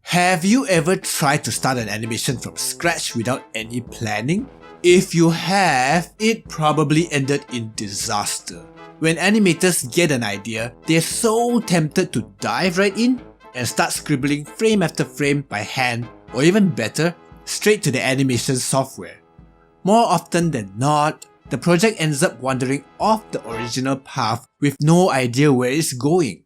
Have you ever tried to start an animation from scratch without any planning? If you have, it probably ended in disaster. When animators get an idea, they're so tempted to dive right in and start scribbling frame after frame by hand, or even better, straight to the animation software. More often than not, the project ends up wandering off the original path with no idea where it's going.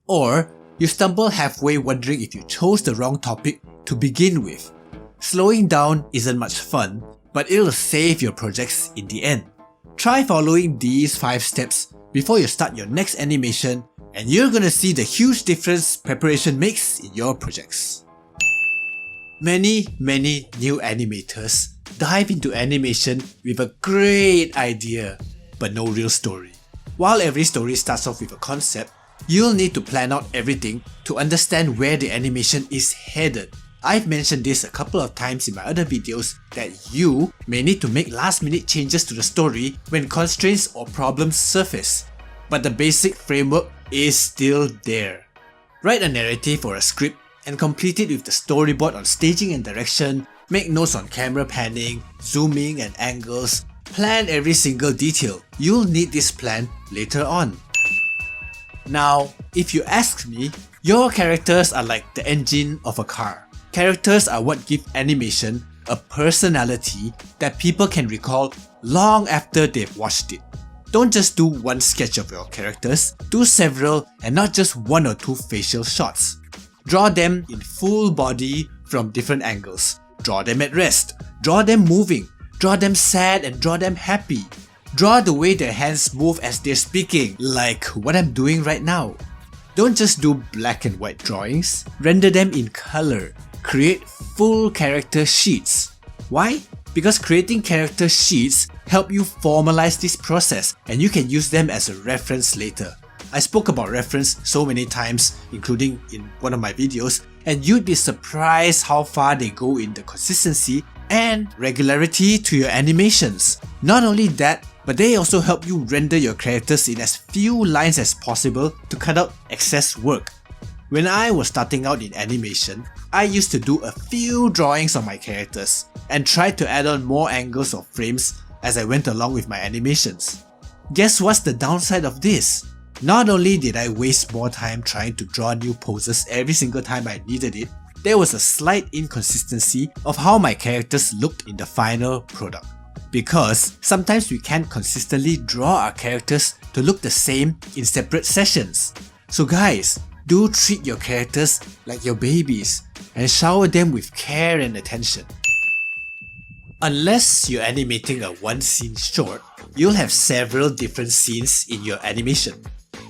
Or you stumble halfway wondering if you chose the wrong topic to begin with. Slowing down isn't much fun, but it'll save your projects in the end. Try following these 5 steps before you start your next animation, and you're gonna see the huge difference preparation makes in your projects. Many new animators dive into animation with a great idea, but no real story. While every story starts off with a concept, you'll need to plan out everything to understand where the animation is headed. I've mentioned this a couple of times in my other videos that you may need to make last-minute changes to the story when constraints or problems surface, but the basic framework is still there. Write a narrative or a script and complete it with the storyboard on staging and direction, make notes on camera panning, zooming and angles, plan every single detail. You'll need this plan later on. Now, if you ask me, your characters are like the engine of a car. Characters are what give animation a personality that people can recall long after they've watched it. Don't just do one sketch of your characters, do several and not just 1 or 2 facial shots. Draw them in full body from different angles. Draw them at rest, draw them moving, draw them sad and draw them happy. Draw the way their hands move as they're speaking, like what I'm doing right now. Don't just do black and white drawings, render them in color. Create full character sheets. Why? Because creating character sheets help you formalize this process and you can use them as a reference later. I spoke about reference so many times, including in one of my videos, and you'd be surprised how far they go in the consistency and regularity to your animations. Not only that, but they also help you render your characters in as few lines as possible to cut out excess work. When I was starting out in animation, I used to do a few drawings of my characters and tried to add on more angles or frames as I went along with my animations. Guess what's the downside of this? Not only did I waste more time trying to draw new poses every single time I needed it, there was a slight inconsistency of how my characters looked in the final product. Because sometimes we can't consistently draw our characters to look the same in separate sessions. So guys, do treat your characters like your babies and shower them with care and attention. Unless you're animating a 1-scene short, you'll have several different scenes in your animation.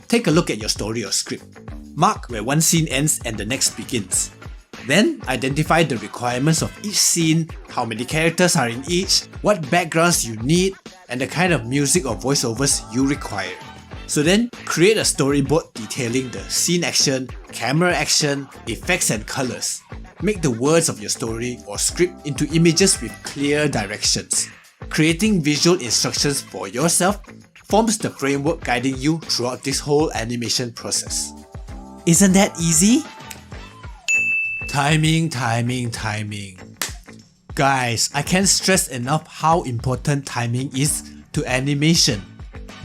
Take a look at your story or script. Mark where one scene ends and the next begins. Then identify the requirements of each scene, how many characters are in each, what backgrounds you need, and the kind of music or voiceovers you require. So then, create a storyboard detailing the scene action, camera action, effects and colors. Make the words of your story or script into images with clear directions. Creating visual instructions for yourself forms the framework guiding you throughout this whole animation process. Isn't that easy? Timing. Guys, I can't stress enough how important timing is to animation.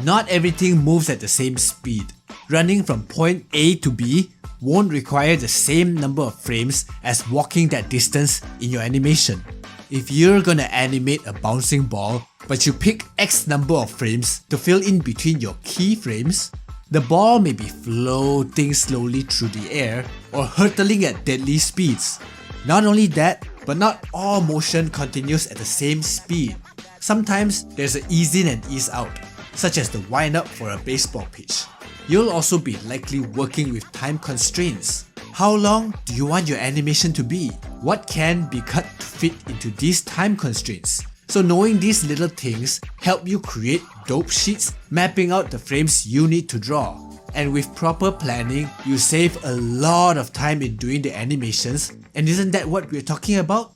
Not everything moves at the same speed. Running from point A to B won't require the same number of frames as walking that distance in your animation. If you're gonna animate a bouncing ball, but you pick X number of frames to fill in between your keyframes, the ball may be floating slowly through the air or hurtling at deadly speeds. Not only that, but not all motion continues at the same speed. Sometimes there's an ease in and ease out, such as the wind up for a baseball pitch. You'll also be likely working with time constraints. How long do you want your animation to be? What can be cut to fit into these time constraints? So knowing these little things help you create dope sheets mapping out the frames you need to draw. And with proper planning, you save a lot of time in doing the animations. And isn't that what we're talking about?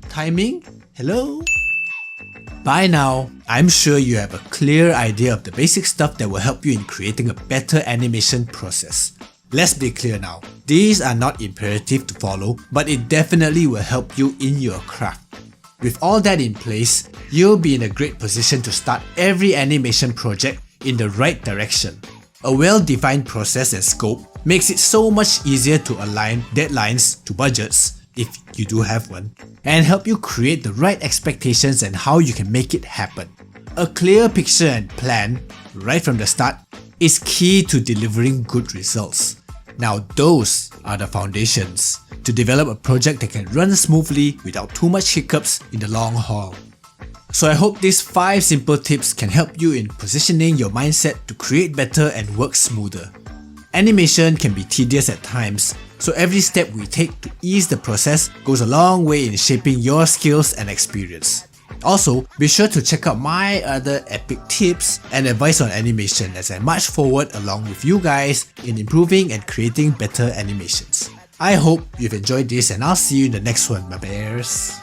Timing? Hello? By now, I'm sure you have a clear idea of the basic stuff that will help you in creating a better animation process. Let's be clear now, these are not imperative to follow, but it definitely will help you in your craft. With all that in place, you'll be in a great position to start every animation project in the right direction. A well-defined process and scope makes it so much easier to align deadlines to budgets, if you do have one, and help you create the right expectations and how you can make it happen. A clear picture and plan, right from the start, is key to delivering good results. Now those are the foundations to develop a project that can run smoothly without too much hiccups in the long haul. So I hope these 5 simple tips can help you in positioning your mindset to create better and work smoother. Animation can be tedious at times, so every step we take to ease the process goes a long way in shaping your skills and experience. Also, be sure to check out my other epic tips and advice on animation as I march forward along with you guys in improving and creating better animations. I hope you've enjoyed this and I'll see you in the next one, my bears.